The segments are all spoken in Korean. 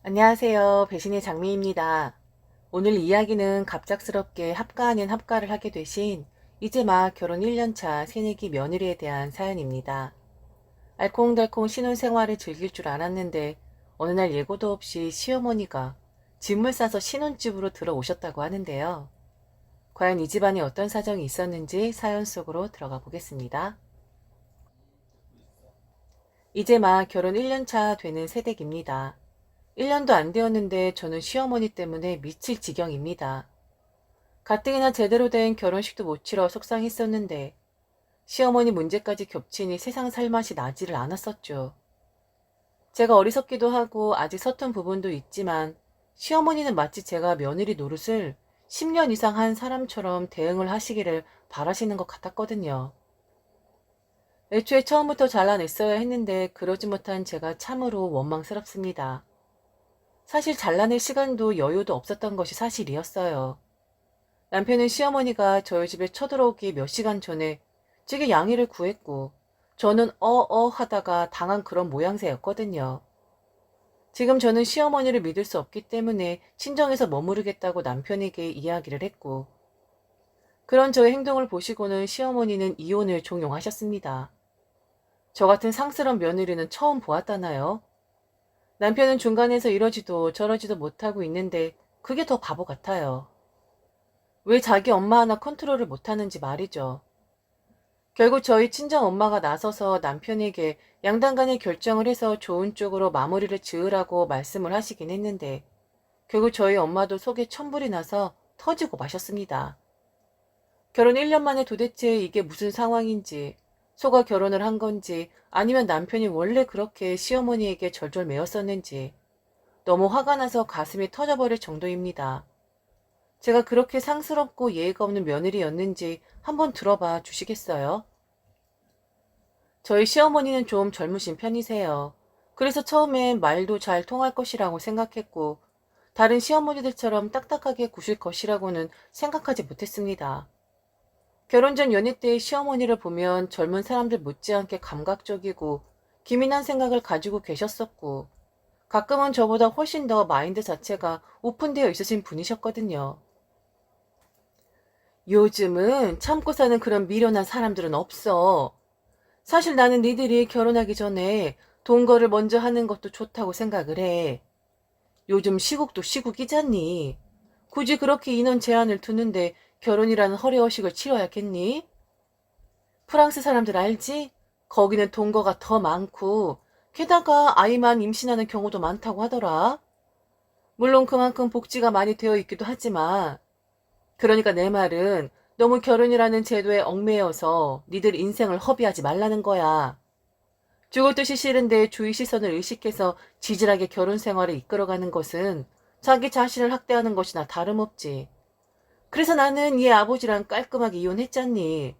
안녕하세요. 배신의 장미입니다. 오늘 이야기는 갑작스럽게 합가 아닌 합가를 하게 되신 이제 막 결혼 1년차 새내기 며느리에 대한 사연입니다. 알콩달콩 신혼생활을 즐길 줄 알았는데 어느 날 예고도 없이 시어머니가 짐을 싸서 신혼집으로 들어오셨다고 하는데요. 과연 이 집안에 어떤 사정이 있었는지 사연 속으로 들어가 보겠습니다. 이제 막 결혼 1년차 되는 새댁입니다. 1년도 안 되었는데 저는 시어머니 때문에 미칠 지경입니다. 가뜩이나 제대로 된 결혼식도 못 치러 속상했었는데 시어머니 문제까지 겹치니 세상 살맛이 나지를 않았었죠. 제가 어리석기도 하고 아직 서툰 부분도 있지만 시어머니는 마치 제가 며느리 노릇을 10년 이상 한 사람처럼 대응을 하시기를 바라시는 것 같았거든요. 애초에 처음부터 잘라냈어야 했는데 그러지 못한 제가 참으로 원망스럽습니다. 사실 잘라낼 시간도 여유도 없었던 것이 사실이었어요. 남편은 시어머니가 저희 집에 쳐들어오기 몇 시간 전에 제게 양해를 구했고 저는 하다가 당한 그런 모양새였거든요. 지금 저는 시어머니를 믿을 수 없기 때문에 친정에서 머무르겠다고 남편에게 이야기를 했고 그런 저의 행동을 보시고는 시어머니는 이혼을 종용하셨습니다. 저 같은 상스러운 며느리는 처음 보았다나요? 남편은 중간에서 이러지도 저러지도 못하고 있는데 그게 더 바보 같아요. 왜 자기 엄마 하나 컨트롤을 못하는지 말이죠. 결국 저희 친정 엄마가 나서서 남편에게 양당 간에 결정을 해서 좋은 쪽으로 마무리를 지으라고 말씀을 하시긴 했는데 결국 저희 엄마도 속에 천불이 나서 터지고 마셨습니다. 결혼 1년 만에 도대체 이게 무슨 상황인지, 속아 결혼을 한 건지 아니면 남편이 원래 그렇게 시어머니에게 절절매였었는지 너무 화가 나서 가슴이 터져버릴 정도입니다. 제가 그렇게 상스럽고 예의가 없는 며느리였는지 한번 들어봐 주시겠어요? 저희 시어머니는 좀 젊으신 편이세요. 그래서 처음엔 말도 잘 통할 것이라고 생각했고 다른 시어머니들처럼 딱딱하게 구실 것이라고는 생각하지 못했습니다. 결혼 전 연애 때의 시어머니를 보면 젊은 사람들 못지않게 감각적이고 기민한 생각을 가지고 계셨었고 가끔은 저보다 훨씬 더 마인드 자체가 오픈되어 있으신 분이셨거든요. 요즘은 참고 사는 그런 미련한 사람들은 없어. 사실 나는 니들이 결혼하기 전에 동거를 먼저 하는 것도 좋다고 생각을 해. 요즘 시국도 시국이잖니. 굳이 그렇게 인원 제한을 두는데 결혼이라는 허례허식을 치러야겠니? 프랑스 사람들 알지? 거기는 동거가 더 많고 게다가 아이만 임신하는 경우도 많다고 하더라. 물론 그만큼 복지가 많이 되어 있기도 하지만 그러니까 내 말은 너무 결혼이라는 제도에 얽매여서 니들 인생을 허비하지 말라는 거야. 죽을 듯이 싫은데 주위 시선을 의식해서 지질하게 결혼 생활을 이끌어가는 것은 자기 자신을 학대하는 것이나 다름없지. 그래서 나는 얘 아버지랑 깔끔하게 이혼했잖니.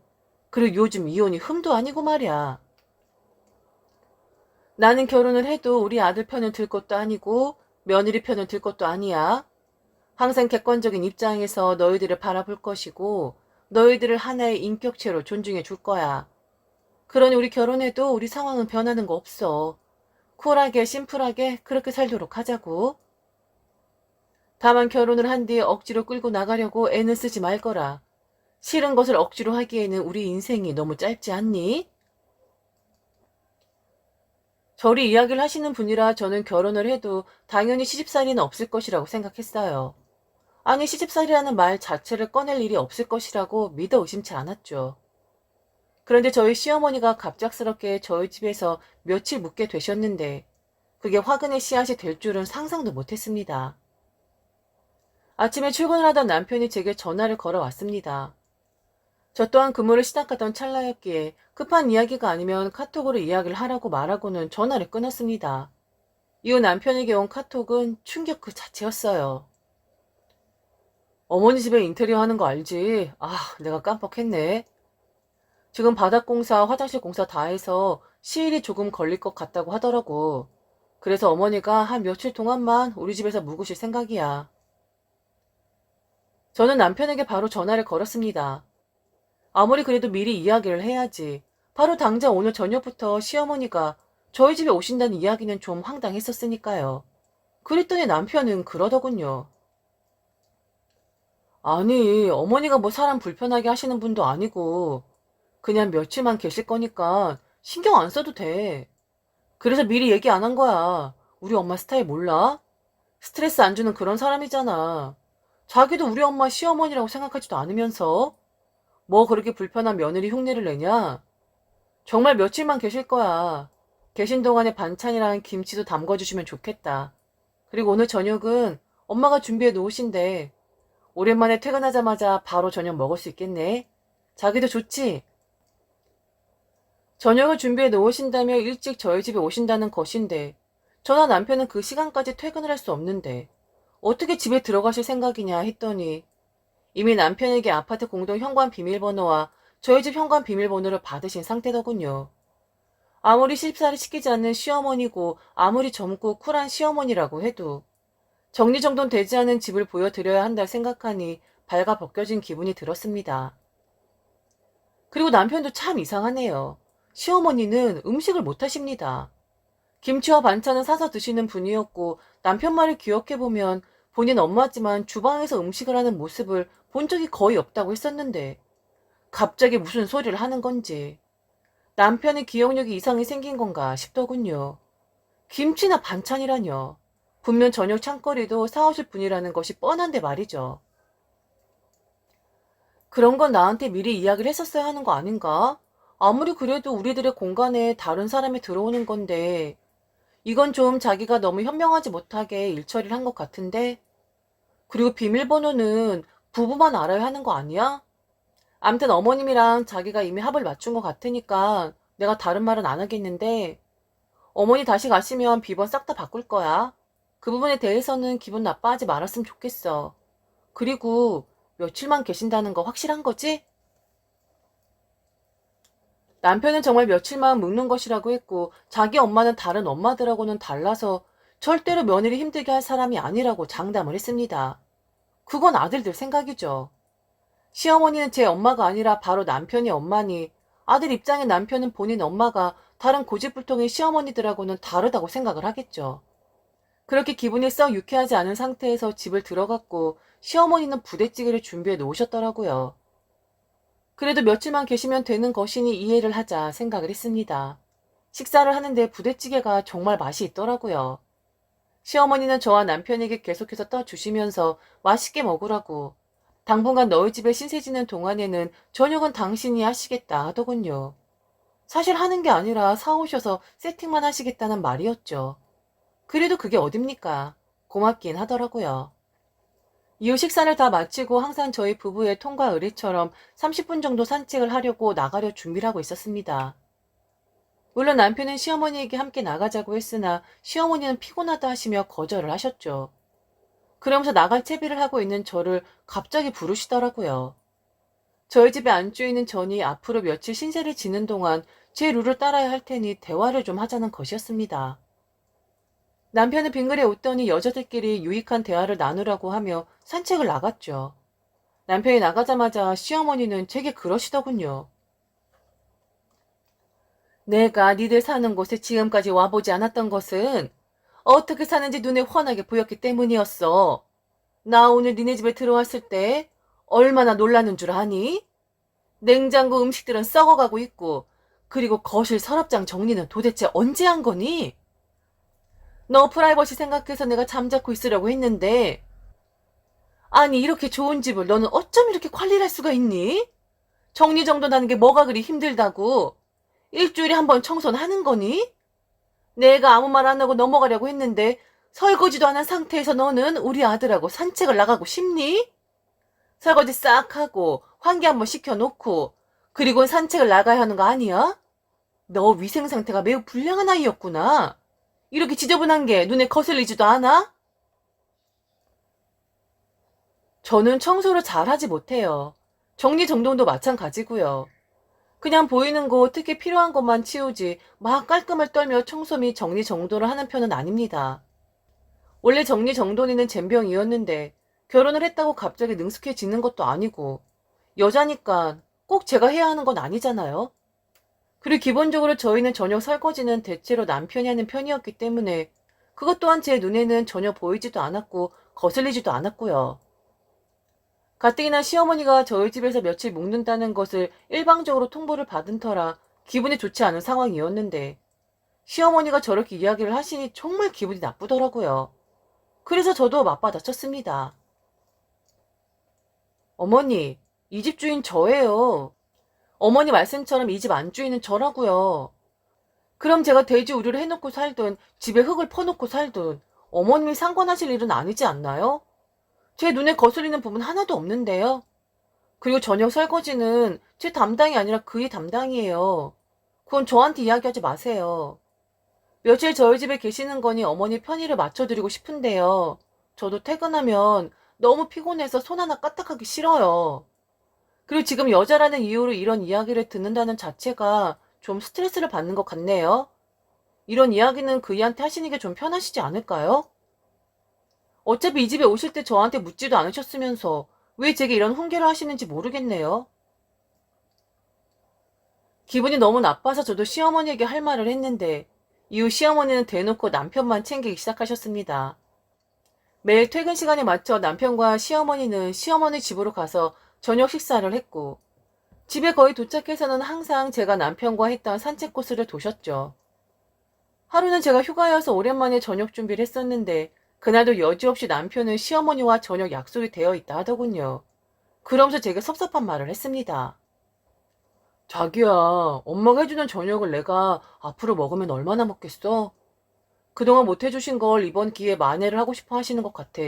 그리고 요즘 이혼이 흠도 아니고 말이야. 나는 결혼을 해도 우리 아들 편을 들 것도 아니고 며느리 편을 들 것도 아니야. 항상 객관적인 입장에서 너희들을 바라볼 것이고 너희들을 하나의 인격체로 존중해 줄 거야. 그러니 우리 결혼해도 우리 상황은 변하는 거 없어. 쿨하게 심플하게 그렇게 살도록 하자고. 다만 결혼을 한 뒤에 억지로 끌고 나가려고 애는 쓰지 말거라. 싫은 것을 억지로 하기에는 우리 인생이 너무 짧지 않니? 저리 이야기를 하시는 분이라 저는 결혼을 해도 당연히 시집살이는 없을 것이라고 생각했어요. 아니 시집살이라는 말 자체를 꺼낼 일이 없을 것이라고 믿어 의심치 않았죠. 그런데 저희 시어머니가 갑작스럽게 저희 집에서 며칠 묵게 되셨는데 그게 화근의 씨앗이 될 줄은 상상도 못했습니다. 아침에 출근을 하던 남편이 제게 전화를 걸어왔습니다. 저 또한 근무를 시작하던 찰나였기에 급한 이야기가 아니면 카톡으로 이야기를 하라고 말하고는 전화를 끊었습니다. 이후 남편에게 온 카톡은 충격 그 자체였어요. 어머니 집에 인테리어 하는 거 알지? 아, 내가 깜빡했네. 지금 바닥공사, 화장실 공사 다 해서 시일이 조금 걸릴 것 같다고 하더라고. 그래서 어머니가 한 며칠 동안만 우리 집에서 묵으실 생각이야. 저는 남편에게 바로 전화를 걸었습니다. 아무리 그래도 미리 이야기를 해야지. 바로 당장 오늘 저녁부터 시어머니가 저희 집에 오신다는 이야기는 좀 황당했었으니까요. 그랬더니 남편은 그러더군요. 아니, 어머니가 뭐 사람 불편하게 하시는 분도 아니고, 그냥 며칠만 계실 거니까 신경 안 써도 돼. 그래서 미리 얘기 안 한 거야. 우리 엄마 스타일 몰라? 스트레스 안 주는 그런 사람이잖아. 자기도 우리 엄마 시어머니라고 생각하지도 않으면서 뭐 그렇게 불편한 며느리 흉내를 내냐? 정말 며칠만 계실 거야. 계신 동안에 반찬이랑 김치도 담궈주시면 좋겠다. 그리고 오늘 저녁은 엄마가 준비해 놓으신대. 오랜만에 퇴근하자마자 바로 저녁 먹을 수 있겠네. 자기도 좋지? 저녁을 준비해 놓으신다며 일찍 저희 집에 오신다는 것인데 저나 남편은 그 시간까지 퇴근을 할 수 없는데 어떻게 집에 들어가실 생각이냐 했더니 이미 남편에게 아파트 공동 현관 비밀번호와 저희 집 현관 비밀번호를 받으신 상태더군요. 아무리 실사를 시키지 않는 시어머니고 아무리 젊고 쿨한 시어머니라고 해도 정리정돈 되지 않은 집을 보여드려야 한다 생각하니 발가 벗겨진 기분이 들었습니다. 그리고 남편도 참 이상하네요. 시어머니는 음식을 못하십니다. 김치와 반찬은 사서 드시는 분이었고 남편 말을 기억해보면 본인 엄마지만 주방에서 음식을 하는 모습을 본 적이 거의 없다고 했었는데 갑자기 무슨 소리를 하는 건지 남편의 기억력이 이상이 생긴 건가 싶더군요. 김치나 반찬이라뇨. 분명 저녁 찬거리도 사오실 분이라는 것이 뻔한데 말이죠. 그런 건 나한테 미리 이야기를 했었어야 하는 거 아닌가? 아무리 그래도 우리들의 공간에 다른 사람이 들어오는 건데 이건 좀 자기가 너무 현명하지 못하게 일처리를 한 것 같은데? 그리고 비밀번호는 부부만 알아야 하는 거 아니야? 암튼 어머님이랑 자기가 이미 합을 맞춘 것 같으니까 내가 다른 말은 안 하겠는데 어머니 다시 가시면 비번 싹 다 바꿀 거야. 그 부분에 대해서는 기분 나빠하지 말았으면 좋겠어. 그리고 며칠만 계신다는 거 확실한 거지? 남편은 정말 며칠만 묵는 것이라고 했고 자기 엄마는 다른 엄마들하고는 달라서 절대로 며느리 힘들게 할 사람이 아니라고 장담을 했습니다. 그건 아들들 생각이죠. 시어머니는 제 엄마가 아니라 바로 남편이 엄마니 아들 입장에 남편은 본인 엄마가 다른 고집불통의 시어머니들하고는 다르다고 생각을 하겠죠. 그렇게 기분이 썩 유쾌하지 않은 상태에서 집을 들어갔고 시어머니는 부대찌개를 준비해 놓으셨더라고요. 그래도 며칠만 계시면 되는 것이니 이해를 하자 생각을 했습니다. 식사를 하는데 부대찌개가 정말 맛이 있더라고요. 시어머니는 저와 남편에게 계속해서 떠주시면서 맛있게 먹으라고 당분간 너희 집에 신세 지는 동안에는 저녁은 당신이 하시겠다 하더군요. 사실 하는 게 아니라 사오셔서 세팅만 하시겠다는 말이었죠. 그래도 그게 어딥니까? 고맙긴 하더라고요. 이후 식사를 다 마치고 항상 저희 부부의 통과 의례처럼 30분 정도 산책을 하려고 나가려 준비를 하고 있었습니다. 물론 남편은 시어머니에게 함께 나가자고 했으나 시어머니는 피곤하다 하시며 거절을 하셨죠. 그러면서 나갈 채비를 하고 있는 저를 갑자기 부르시더라고요. 저희 집에 안주있는 전이 앞으로 며칠 신세를 지는 동안 제 룰을 따라야 할 테니 대화를 좀 하자는 것이었습니다. 남편은 빙그레 웃더니 여자들끼리 유익한 대화를 나누라고 하며 산책을 나갔죠. 남편이 나가자마자 시어머니는 제게 그러시더군요. 내가 니들 사는 곳에 지금까지 와보지 않았던 것은 어떻게 사는지 눈에 훤하게 보였기 때문이었어. 나 오늘 니네 집에 들어왔을 때 얼마나 놀라는 줄 아니? 냉장고 음식들은 썩어가고 있고 그리고 거실 서랍장 정리는 도대체 언제 한 거니? 너 프라이버시 생각해서 내가 잠자코 있으려고 했는데 아니 이렇게 좋은 집을 너는 어쩜 이렇게 관리를 할 수가 있니? 정리정돈하는 게 뭐가 그리 힘들다고? 일주일에 한 번 청소는 하는 거니? 내가 아무 말 안 하고 넘어가려고 했는데 설거지도 안 한 상태에서 너는 우리 아들하고 산책을 나가고 싶니? 설거지 싹 하고 환기 한번 시켜놓고 그리고 산책을 나가야 하는 거 아니야? 너 위생 상태가 매우 불량한 아이였구나. 이렇게 지저분한 게 눈에 거슬리지도 않아? 저는 청소를 잘하지 못해요. 정리정돈도 마찬가지고요. 그냥 보이는 곳, 특히 필요한 것만 치우지 막 깔끔을 떨며 청소 및 정리정돈을 하는 편은 아닙니다. 원래 정리정돈이는 젬병이었는데 결혼을 했다고 갑자기 능숙해지는 것도 아니고 여자니까 꼭 제가 해야 하는 건 아니잖아요. 그리고 기본적으로 저희는 저녁 설거지는 대체로 남편이 하는 편이었기 때문에 그것 또한 제 눈에는 전혀 보이지도 않았고 거슬리지도 않았고요. 가뜩이나 시어머니가 저희 집에서 며칠 묵는다는 것을 일방적으로 통보를 받은 터라 기분이 좋지 않은 상황이었는데 시어머니가 저렇게 이야기를 하시니 정말 기분이 나쁘더라고요. 그래서 저도 맞받아쳤습니다. 어머니, 이 집 주인 저예요. 어머니 말씀처럼 이 집 안주인은 저라고요. 그럼 제가 돼지우리를 해놓고 살든 집에 흙을 퍼놓고 살든 어머님이 상관하실 일은 아니지 않나요? 제 눈에 거슬리는 부분 하나도 없는데요. 그리고 저녁 설거지는 제 담당이 아니라 그의 담당이에요. 그건 저한테 이야기하지 마세요. 며칠 저희 집에 계시는 거니 어머니 편의를 맞춰드리고 싶은데요. 저도 퇴근하면 너무 피곤해서 손 하나 까딱하기 싫어요. 그리고 지금 여자라는 이유로 이런 이야기를 듣는다는 자체가 좀 스트레스를 받는 것 같네요. 이런 이야기는 그이한테 하시는 게 좀 편하시지 않을까요? 어차피 이 집에 오실 때 저한테 묻지도 않으셨으면서 왜 제게 이런 훈계를 하시는지 모르겠네요. 기분이 너무 나빠서 저도 시어머니에게 할 말을 했는데 이후 시어머니는 대놓고 남편만 챙기기 시작하셨습니다. 매일 퇴근 시간에 맞춰 남편과 시어머니는 시어머니 집으로 가서 저녁 식사를 했고 집에 거의 도착해서는 항상 제가 남편과 했던 산책 코스를 도셨죠. 하루는 제가 휴가여서 오랜만에 저녁 준비를 했었는데 그날도 여지없이 남편은 시어머니와 저녁 약속이 되어 있다 하더군요. 그러면서 제가 섭섭한 말을 했습니다. 자기야, 엄마가 해주는 저녁을 내가 앞으로 먹으면 얼마나 먹겠어? 그동안 못 해주신 걸 이번 기회에 만회를 하고 싶어 하시는 것 같아.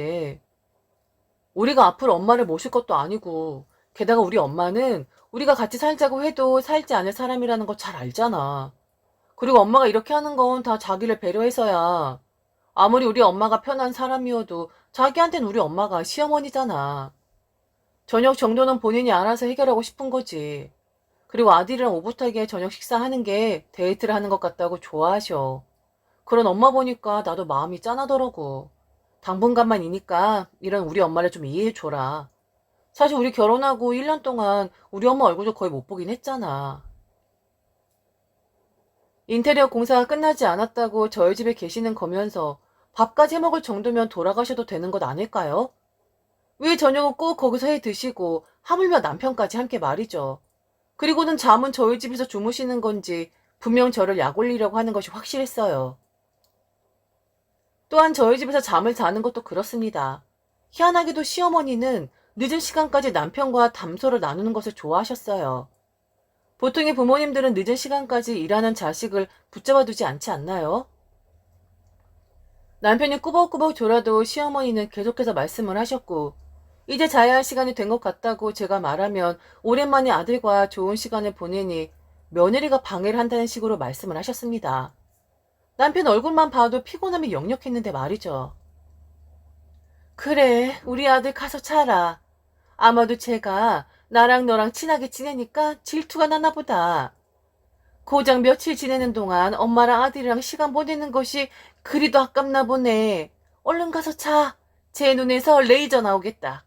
우리가 앞으로 엄마를 모실 것도 아니고, 게다가 우리 엄마는 우리가 같이 살자고 해도 살지 않을 사람이라는 거 잘 알잖아. 그리고 엄마가 이렇게 하는 건 다 자기를 배려해서야. 아무리 우리 엄마가 편한 사람이어도 자기한텐 우리 엄마가 시어머니잖아. 저녁 정도는 본인이 알아서 해결하고 싶은 거지. 그리고 아들이랑 오붓하게 저녁 식사하는 게 데이트를 하는 것 같다고 좋아하셔. 그런 엄마 보니까 나도 마음이 짠하더라고. 당분간만이니까 이런 우리 엄마를 좀 이해해줘라. 사실 우리 결혼하고 1년 동안 우리 엄마 얼굴도 거의 못 보긴 했잖아. 인테리어 공사가 끝나지 않았다고 저희 집에 계시는 거면서 밥까지 해먹을 정도면 돌아가셔도 되는 것 아닐까요? 왜 저녁은 꼭 거기서 해 드시고 하물며 남편까지 함께 말이죠. 그리고는 잠은 저희 집에서 주무시는 건지 분명 저를 약올리려고 하는 것이 확실했어요. 또한 저희 집에서 잠을 자는 것도 그렇습니다. 희한하게도 시어머니는 늦은 시간까지 남편과 담소를 나누는 것을 좋아하셨어요. 보통의 부모님들은 늦은 시간까지 일하는 자식을 붙잡아 두지 않지 않나요? 남편이 꾸벅꾸벅 졸아도 시어머니는 계속해서 말씀을 하셨고, 이제 자야 할 시간이 된 것 같다고 제가 말하면 오랜만에 아들과 좋은 시간을 보내니 며느리가 방해를 한다는 식으로 말씀을 하셨습니다. 남편 얼굴만 봐도 피곤함이 역력했는데 말이죠. 그래, 우리 아들 가서 자라. 아마도 제가 나랑 너랑 친하게 지내니까 질투가 나나 보다. 고작 며칠 지내는 동안 엄마랑 아들이랑 시간 보내는 것이 그리도 아깝나 보네. 얼른 가서 자. 제 눈에서 레이저 나오겠다.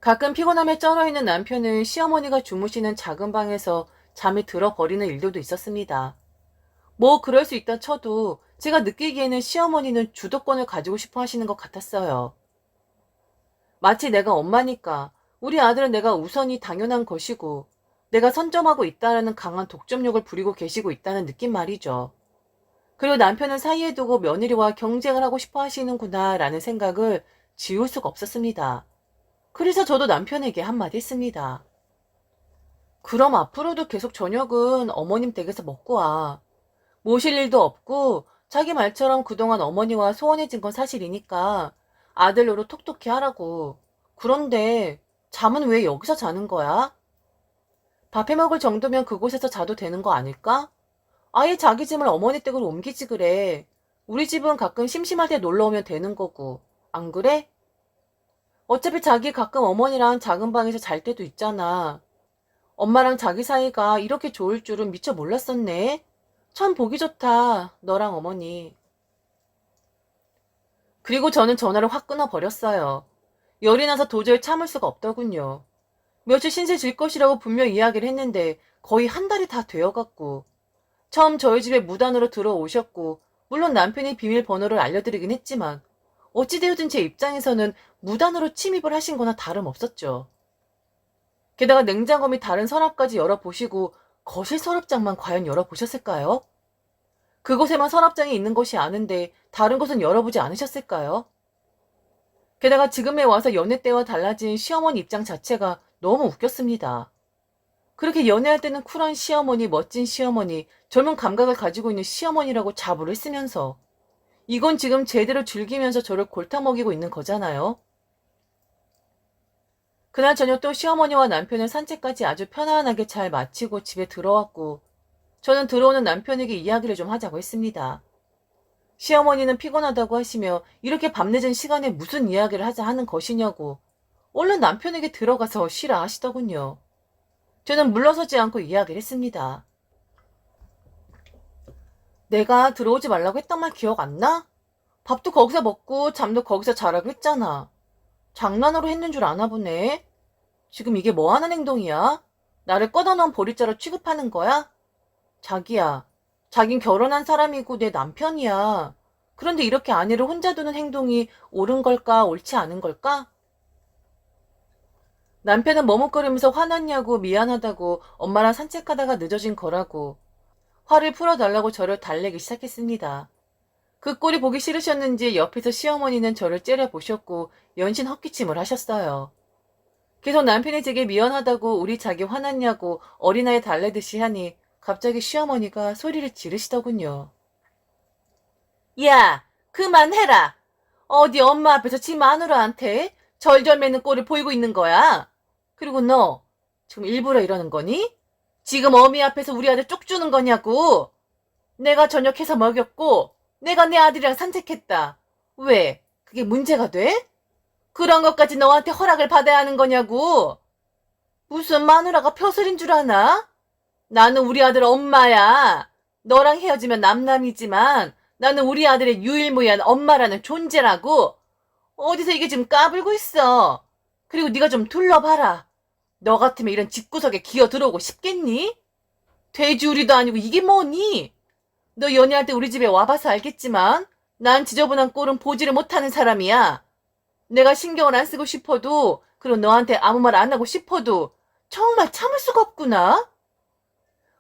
가끔 피곤함에 쩔어있는 남편은 시어머니가 주무시는 작은 방에서 잠이 들어버리는 일들도 있었습니다. 뭐 그럴 수 있다 쳐도 제가 느끼기에는 시어머니는 주도권을 가지고 싶어 하시는 것 같았어요. 마치 내가 엄마니까 우리 아들은 내가 우선이 당연한 것이고 내가 선점하고 있다라는 강한 독점력을 부리고 계시고 있다는 느낌 말이죠. 그리고 남편은 사이에 두고 며느리와 경쟁을 하고 싶어 하시는구나 라는 생각을 지울 수가 없었습니다. 그래서 저도 남편에게 한마디 했습니다. 그럼 앞으로도 계속 저녁은 어머님 댁에서 먹고 와. 모실 일도 없고 자기 말처럼 그동안 어머니와 소원해진 건 사실이니까 아들 노릇 톡톡히 하라고. 그런데 잠은 왜 여기서 자는 거야? 밥 해먹을 정도면 그곳에서 자도 되는 거 아닐까? 아예 자기 짐을 어머니 댁으로 옮기지 그래. 우리 집은 가끔 심심할 때 놀러 오면 되는 거고. 안 그래? 어차피 자기 가끔 어머니랑 작은 방에서 잘 때도 있잖아. 엄마랑 자기 사이가 이렇게 좋을 줄은 미처 몰랐었네. 참 보기 좋다. 너랑 어머니. 그리고 저는 전화를 확 끊어버렸어요. 열이 나서 도저히 참을 수가 없더군요. 며칠 신세 질 것이라고 분명 이야기를 했는데 거의 한 달이 다 되어갔고 처음 저희 집에 무단으로 들어오셨고, 물론 남편이 비밀번호를 알려드리긴 했지만, 어찌되었든 제 입장에서는 무단으로 침입을 하신 거나 다름없었죠. 게다가 냉장고 및 다른 서랍까지 열어보시고, 거실 서랍장만 과연 열어보셨을까요? 그곳에만 서랍장이 있는 것이 아는데, 다른 곳은 열어보지 않으셨을까요? 게다가 지금에 와서 연애 때와 달라진 시어머니 입장 자체가 너무 웃겼습니다. 그렇게 연애할 때는 쿨한 시어머니, 멋진 시어머니, 젊은 감각을 가지고 있는 시어머니라고 자부를 쓰면서 이건 지금 제대로 즐기면서 저를 골타먹이고 있는 거잖아요. 그날 저녁 또 시어머니와 남편은 산책까지 아주 편안하게 잘 마치고 집에 들어왔고 저는 들어오는 남편에게 이야기를 좀 하자고 했습니다. 시어머니는 피곤하다고 하시며 이렇게 밤늦은 시간에 무슨 이야기를 하자 하는 것이냐고 얼른 남편에게 들어가서 쉬라 하시더군요. 저는 물러서지 않고 이야기를 했습니다. 내가 들어오지 말라고 했던 말 기억 안 나? 밥도 거기서 먹고 잠도 거기서 자라고 했잖아. 장난으로 했는 줄 아나 보네. 지금 이게 뭐 하는 행동이야? 나를 꺼다놓은 보리자로 취급하는 거야? 자기야, 자긴 결혼한 사람이고 내 남편이야. 그런데 이렇게 아내를 혼자 두는 행동이 옳은 걸까, 옳지 않은 걸까? 남편은 머뭇거리면서 화났냐고 미안하다고 엄마랑 산책하다가 늦어진 거라고 화를 풀어달라고 저를 달래기 시작했습니다. 그 꼴이 보기 싫으셨는지 옆에서 시어머니는 저를 째려보셨고 연신 헛기침을 하셨어요. 계속 남편이 제게 미안하다고 우리 자기 화났냐고 어린아이 달래듯이 하니 갑자기 시어머니가 소리를 지르시더군요. 야, 그만해라. 어디 엄마 앞에서 지 마누라한테 절절 매는 꼴을 보이고 있는 거야. 그리고 너 지금 일부러 이러는 거니? 지금 어미 앞에서 우리 아들 쪽 주는 거냐고. 내가 저녁해서 먹였고 내가 내 아들이랑 산책했다. 왜? 그게 문제가 돼? 그런 것까지 너한테 허락을 받아야 하는 거냐고. 무슨 마누라가 벼슬인 줄 아나? 나는 우리 아들 엄마야. 너랑 헤어지면 남남이지만 나는 우리 아들의 유일무이한 엄마라는 존재라고. 어디서 이게 지금 까불고 있어. 그리고 네가 좀 둘러봐라. 너 같으면 이런 집구석에 기어 들어오고 싶겠니? 돼지우리도 아니고 이게 뭐니? 너 연애할 때 우리 집에 와봐서 알겠지만 난 지저분한 꼴은 보지를 못하는 사람이야. 내가 신경을 안 쓰고 싶어도 그리고 너한테 아무 말 안 하고 싶어도 정말 참을 수가 없구나.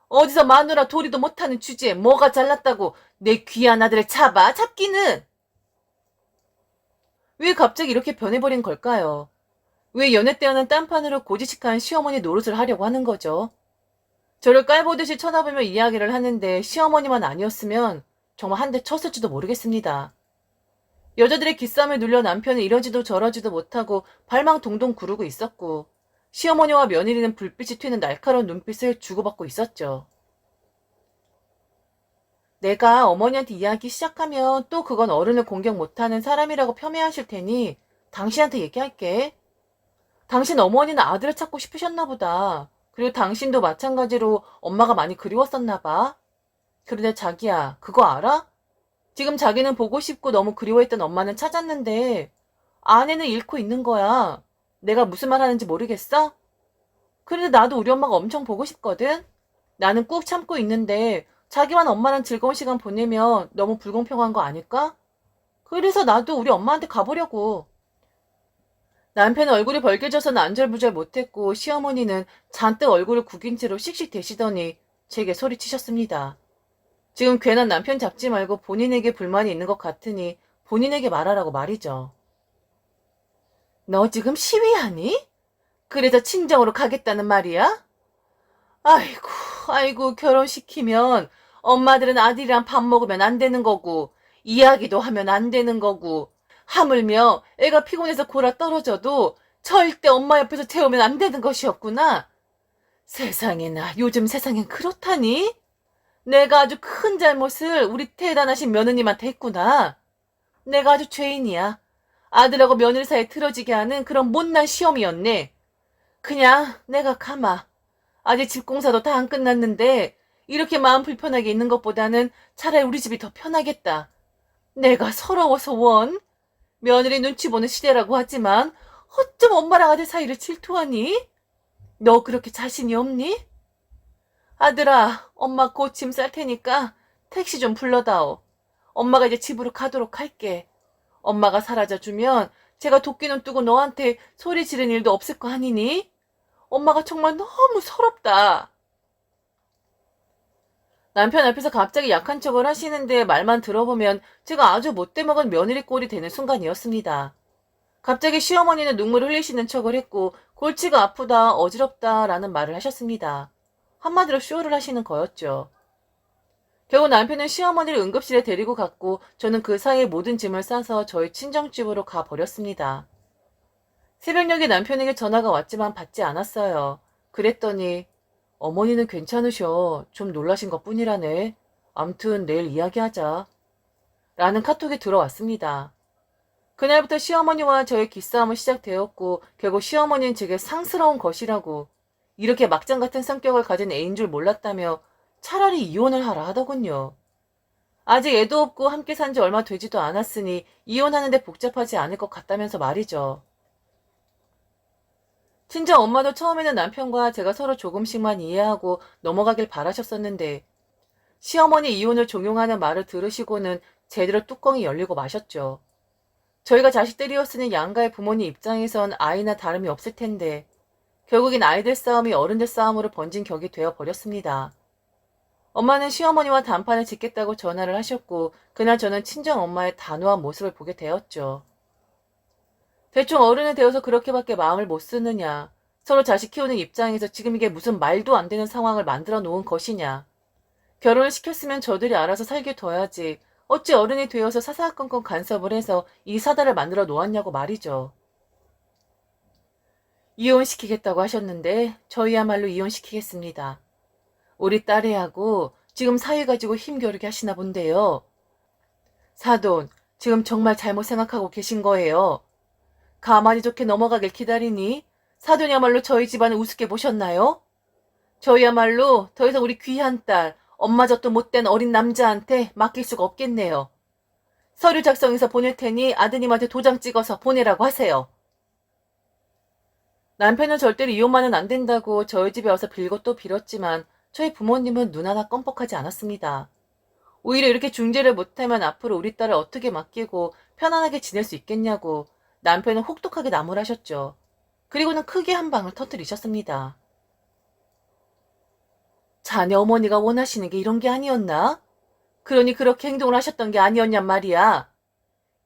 어디서 마누라 도리도 못하는 주제에 뭐가 잘났다고 내 귀한 아들을 잡기는. 왜 갑자기 이렇게 변해버린 걸까요? 왜 연애 때와는 딴판으로 고지식한 시어머니 노릇을 하려고 하는 거죠? 저를 깔보듯이 쳐다보며 이야기를 하는데 시어머니만 아니었으면 정말 한 대 쳤을지도 모르겠습니다. 여자들의 기싸움에 눌려 남편은 이러지도 저러지도 못하고 발망 동동 구르고 있었고 시어머니와 며느리는 불빛이 튀는 날카로운 눈빛을 주고받고 있었죠. 내가 어머니한테 이야기 시작하면 또 그건 어른을 공격 못하는 사람이라고 폄훼하실 테니 당신한테 얘기할게. 당신 어머니는 아들을 찾고 싶으셨나 보다. 그리고 당신도 마찬가지로 엄마가 많이 그리웠었나 봐. 그런데 자기야, 그거 알아? 지금 자기는 보고 싶고 너무 그리워했던 엄마는 찾았는데 아내는 잃고 있는 거야. 내가 무슨 말 하는지 모르겠어? 그런데 나도 우리 엄마가 엄청 보고 싶거든? 나는 꾹 참고 있는데 자기만 엄마랑 즐거운 시간 보내면 너무 불공평한 거 아닐까? 그래서 나도 우리 엄마한테 가보려고. 남편은 얼굴이 벌개져서는 안절부절 못했고 시어머니는 잔뜩 얼굴을 구긴 채로 씩씩 대시더니 제게 소리치셨습니다. 지금 괜한 남편 잡지 말고 본인에게 불만이 있는 것 같으니 본인에게 말하라고 말이죠. 너 지금 시위하니? 그래서 친정으로 가겠다는 말이야? 아이고, 결혼시키면 엄마들은 아들이랑 밥 먹으면 안 되는 거고 이야기도 하면 안 되는 거고 하물며 애가 피곤해서 골아 떨어져도 절대 엄마 옆에서 재우면 안 되는 것이었구나. 세상에나 요즘 세상엔 그렇다니? 내가 아주 큰 잘못을 우리 대단하신 며느님한테 했구나. 내가 아주 죄인이야. 아들하고 며느리 사이에 틀어지게 하는 그런 못난 시험이었네. 그냥 내가 가마. 아직 집 공사도 다 안 끝났는데 이렇게 마음 불편하게 있는 것보다는 차라리 우리 집이 더 편하겠다. 내가 서러워서 원. 며느리 눈치 보는 시대라고 하지만 어쩜 엄마랑 아들 사이를 질투하니? 너 그렇게 자신이 없니? 아들아, 엄마 곧 짐 쌀 테니까 택시 좀 불러다오. 엄마가 이제 집으로 가도록 할게. 엄마가 사라져주면 제가 도끼눈 뜨고 너한테 소리 지른 일도 없을 거 아니니? 엄마가 정말 너무 서럽다. 남편 앞에서 갑자기 약한 척을 하시는데 말만 들어보면 제가 아주 못돼 먹은 며느리 꼴이 되는 순간이었습니다. 갑자기 시어머니는 눈물을 흘리시는 척을 했고 골치가 아프다, 어지럽다 라는 말을 하셨습니다. 한마디로 쇼를 하시는 거였죠. 결국 남편은 시어머니를 응급실에 데리고 갔고 저는 그 사이에 모든 짐을 싸서 저희 친정집으로 가버렸습니다. 새벽녘에 남편에게 전화가 왔지만 받지 않았어요. 그랬더니 어머니는 괜찮으셔. 좀 놀라신 것뿐이라네. 암튼 내일 이야기하자. 라는 카톡이 들어왔습니다. 그날부터 시어머니와 저의 기싸움은 시작되었고 결국 시어머니는 제게 상스러운 것이라고 이렇게 막장 같은 성격을 가진 애인 줄 몰랐다며 차라리 이혼을 하라 하더군요. 아직 애도 없고 함께 산 지 얼마 되지도 않았으니 이혼하는데 복잡하지 않을 것 같다면서 말이죠. 친정 엄마도 처음에는 남편과 제가 서로 조금씩만 이해하고 넘어가길 바라셨었는데 시어머니 이혼을 종용하는 말을 들으시고는 제대로 뚜껑이 열리고 마셨죠. 저희가 자식들이었으니 양가의 부모님 입장에선 아이나 다름이 없을 텐데 결국엔 아이들 싸움이 어른들 싸움으로 번진 격이 되어버렸습니다. 엄마는 시어머니와 단판을 짓겠다고 전화를 하셨고 그날 저는 친정 엄마의 단호한 모습을 보게 되었죠. 대충 어른이 되어서 그렇게밖에 마음을 못 쓰느냐. 서로 자식 키우는 입장에서 지금 이게 무슨 말도 안 되는 상황을 만들어 놓은 것이냐. 결혼을 시켰으면 저들이 알아서 살게 둬야지. 어찌 어른이 되어서 사사건건 간섭을 해서 이 사달을 만들어 놓았냐고 말이죠. 이혼시키겠다고 하셨는데 저희야말로 이혼시키겠습니다. 우리 딸애하고 지금 사위 가지고 힘겨루게 하시나 본데요. 사돈, 지금 정말 잘못 생각하고 계신 거예요. 가만히 좋게 넘어가길 기다리니 사돈이야말로 저희 집안을 우습게 보셨나요? 저희야말로 더 이상 우리 귀한 딸, 엄마 젖도 못된 어린 남자한테 맡길 수가 없겠네요. 서류 작성해서 보낼 테니 아드님한테 도장 찍어서 보내라고 하세요. 남편은 절대로 이혼만은 안 된다고 저희 집에 와서 빌고 또 빌었지만 저희 부모님은 눈 하나 껌뻑하지 않았습니다. 오히려 이렇게 중재를 못하면 앞으로 우리 딸을 어떻게 맡기고 편안하게 지낼 수 있겠냐고 남편은 혹독하게 나무라셨죠. 그리고는 크게 한 방을 터뜨리셨습니다. 자네 어머니가 원하시는 게 이런 게 아니었나? 그러니 그렇게 행동을 하셨던 게 아니었냔 말이야.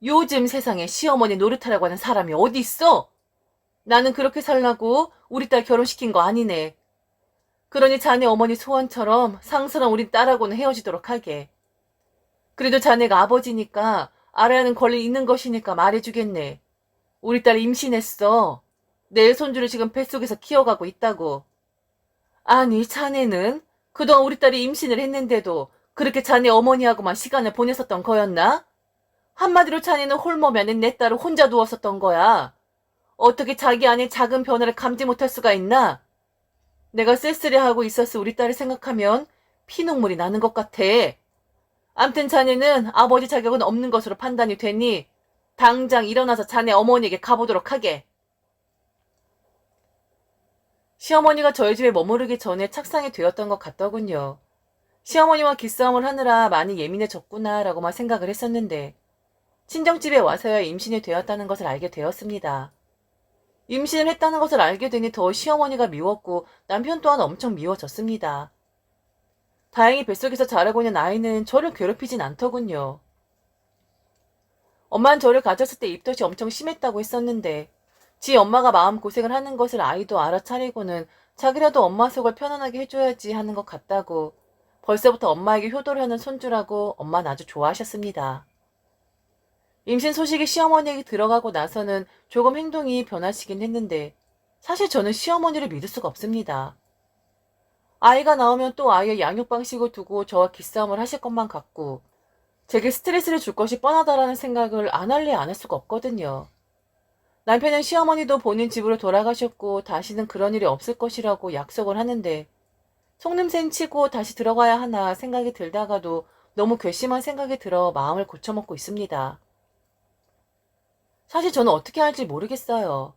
요즘 세상에 시어머니 노릇하라고 하는 사람이 어디 있어? 나는 그렇게 살라고 우리 딸 결혼시킨 거 아니네. 그러니 자네 어머니 소원처럼 상스러운 우리 딸하고는 헤어지도록 하게. 그래도 자네가 아버지니까 알아야 하는 권리 있는 것이니까 말해주겠네. 우리 딸 임신했어. 내 손주를 지금 뱃속에서 키워가고 있다고. 아니, 자네는 그동안 우리 딸이 임신을 했는데도 그렇게 자네 어머니하고만 시간을 보냈었던 거였나? 한마디로 자네는 홀몸에는 내 딸을 혼자 두었었던 거야. 어떻게 자기 안에 작은 변화를 감지 못할 수가 있나? 내가 쓸쓸해하고 있었을 우리 딸을 생각하면 피눈물이 나는 것 같아. 암튼 자네는 아버지 자격은 없는 것으로 판단이 되니 당장 일어나서 자네 어머니에게 가보도록 하게. 시어머니가 저희 집에 머무르기 전에 착상이 되었던 것 같더군요. 시어머니와 기싸움을 하느라 많이 예민해졌구나 라고만 생각을 했었는데 친정집에 와서야 임신이 되었다는 것을 알게 되었습니다. 임신을 했다는 것을 알게 되니 더 시어머니가 미웠고 남편 또한 엄청 미워졌습니다. 다행히 뱃속에서 자라고 있는 아이는 저를 괴롭히진 않더군요. 엄마는 저를 가졌을 때 입덧이 엄청 심했다고 했었는데 지 엄마가 마음고생을 하는 것을 아이도 알아차리고는 자기라도 엄마 속을 편안하게 해줘야지 하는 것 같다고 벌써부터 엄마에게 효도를 하는 손주라고 엄마는 아주 좋아하셨습니다. 임신 소식이 시어머니에게 들어가고 나서는 조금 행동이 변하시긴 했는데 사실 저는 시어머니를 믿을 수가 없습니다. 아이가 나오면 또 아이의 양육 방식을 두고 저와 기싸움을 하실 것만 같고 제게 스트레스를 줄 것이 뻔하다라는 생각을 안 할래 안 할 수가 없거든요. 남편은 시어머니도 본인 집으로 돌아가셨고 다시는 그런 일이 없을 것이라고 약속을 하는데 속냄새는 치고 다시 들어가야 하나 생각이 들다가도 너무 괘씸한 생각이 들어 마음을 고쳐먹고 있습니다. 사실 저는 어떻게 할지 모르겠어요.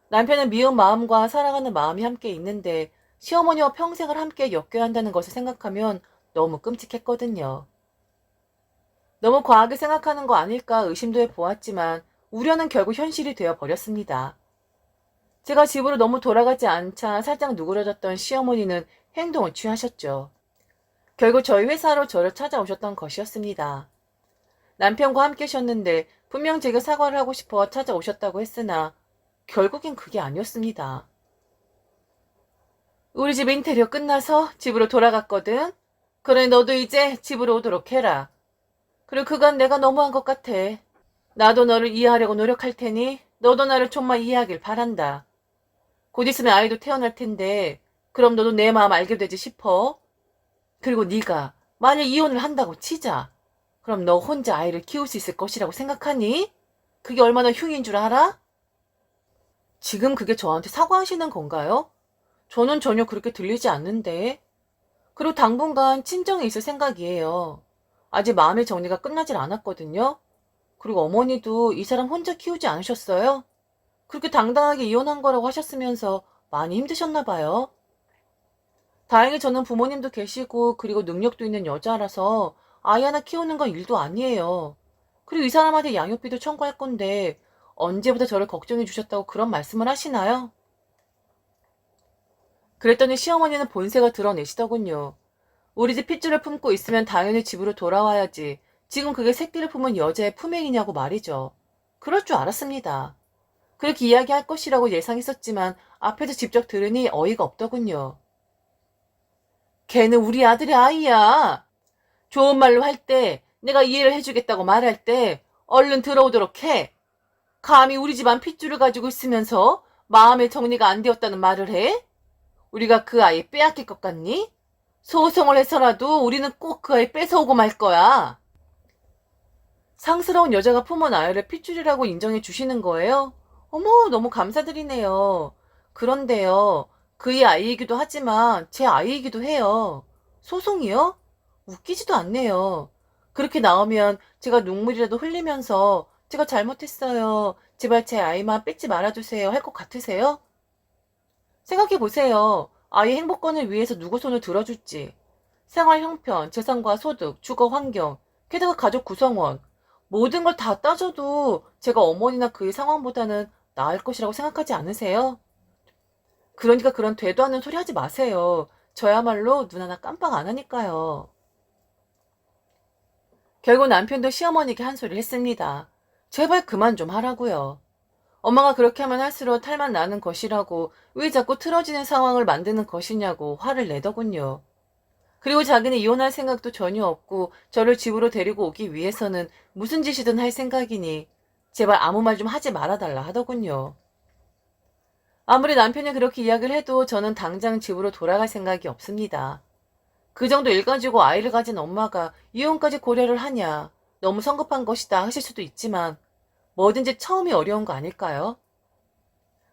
남편은 미운 마음과 사랑하는 마음이 함께 있는데 시어머니와 평생을 함께 엮여야 한다는 것을 생각하면 너무 끔찍했거든요. 너무 과하게 생각하는 거 아닐까 의심도 해보았지만 우려는 결국 현실이 되어 버렸습니다. 제가 집으로 너무 돌아가지 않자 살짝 누그러졌던 시어머니는 행동을 취하셨죠. 결국 저희 회사로 저를 찾아오셨던 것이었습니다. 남편과 함께 쉬었는데 분명 제게 사과를 하고 싶어 찾아오셨다고 했으나 결국엔 그게 아니었습니다. 우리 집 인테리어 끝나서 집으로 돌아갔거든. 그래 너도 이제 집으로 오도록 해라. 그리고 그건 내가 너무한 것 같아. 나도 너를 이해하려고 노력할 테니 너도 나를 좀만 이해하길 바란다. 곧 있으면 아이도 태어날 텐데 그럼 너도 내 마음 알게 되지 싶어. 그리고 네가 만약 이혼을 한다고 치자. 그럼 너 혼자 아이를 키울 수 있을 것이라고 생각하니? 그게 얼마나 흉인 줄 알아? 지금 그게 저한테 사과하시는 건가요? 저는 전혀 그렇게 들리지 않는데. 그리고 당분간 친정에 있을 생각이에요. 아직 마음의 정리가 끝나질 않았거든요. 그리고 어머니도 이 사람 혼자 키우지 않으셨어요? 그렇게 당당하게 이혼한 거라고 하셨으면서 많이 힘드셨나 봐요. 다행히 저는 부모님도 계시고 그리고 능력도 있는 여자라서 아이 하나 키우는 건 일도 아니에요. 그리고 이 사람한테 양육비도 청구할 건데 언제부터 저를 걱정해 주셨다고 그런 말씀을 하시나요? 그랬더니 시어머니는 본색을 드러내시더군요. 우리 집 핏줄을 품고 있으면 당연히 집으로 돌아와야지. 지금 그게 새끼를 품은 여자의 품행이냐고 말이죠. 그럴 줄 알았습니다. 그렇게 이야기할 것이라고 예상했었지만 앞에서 직접 들으니 어이가 없더군요. 걔는 우리 아들의 아이야. 좋은 말로 할 때 내가 이해를 해주겠다고 말할 때 얼른 들어오도록 해. 감히 우리 집안 핏줄을 가지고 있으면서 마음의 정리가 안 되었다는 말을 해? 우리가 그 아이 빼앗길 것 같니? 소송을 해서라도 우리는 꼭 그 아이 뺏어오고 말 거야. 상스러운 여자가 품은 아이를 핏줄이라고 인정해 주시는 거예요? 어머, 너무 감사드리네요. 그런데요, 그의 아이이기도 하지만 제 아이이기도 해요. 소송이요? 웃기지도 않네요. 그렇게 나오면 제가 눈물이라도 흘리면서 제가 잘못했어요. 제발 제 아이만 뺏지 말아주세요. 할 것 같으세요? 생각해 보세요. 아이의 행복권을 위해서 누구 손을 들어줄지. 생활 형편, 재산과 소득, 주거 환경, 게다가 가족 구성원. 모든 걸 다 따져도 제가 어머니나 그의 상황보다는 나을 것이라고 생각하지 않으세요? 그러니까 그런 되도 않는 소리 하지 마세요. 저야말로 눈 하나 깜빡 안 하니까요. 결국 남편도 시어머니께 한 소리를 했습니다. 제발 그만 좀 하라고요. 엄마가 그렇게 하면 할수록 탈만 나는 것이라고 왜 자꾸 틀어지는 상황을 만드는 것이냐고 화를 내더군요. 그리고 자기는 이혼할 생각도 전혀 없고 저를 집으로 데리고 오기 위해서는 무슨 짓이든 할 생각이니 제발 아무 말 좀 하지 말아달라 하더군요. 아무리 남편이 그렇게 이야기를 해도 저는 당장 집으로 돌아갈 생각이 없습니다. 그 정도 일 가지고 아이를 가진 엄마가 이혼까지 고려를 하냐. 너무 성급한 것이다 하실 수도 있지만 뭐든지 처음이 어려운 거 아닐까요?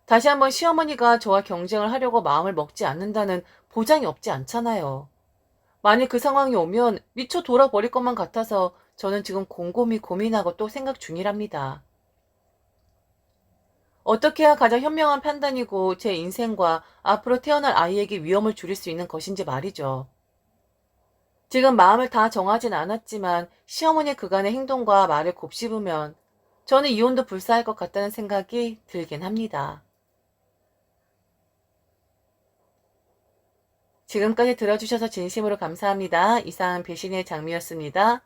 다시 한번 시어머니가 저와 경쟁을 하려고 마음을 먹지 않는다는 보장이 없지 않잖아요. 만일 그 상황이 오면 미쳐 돌아버릴 것만 같아서 저는 지금 곰곰이 고민하고 또 생각 중이랍니다. 어떻게 해야 가장 현명한 판단이고 제 인생과 앞으로 태어날 아이에게 위험을 줄일 수 있는 것인지 말이죠. 지금 마음을 다 정하진 않았지만 시어머니 그간의 행동과 말을 곱씹으면 저는 이혼도 불사할 것 같다는 생각이 들긴 합니다. 지금까지 들어주셔서 진심으로 감사합니다. 이상 배신의 장미였습니다.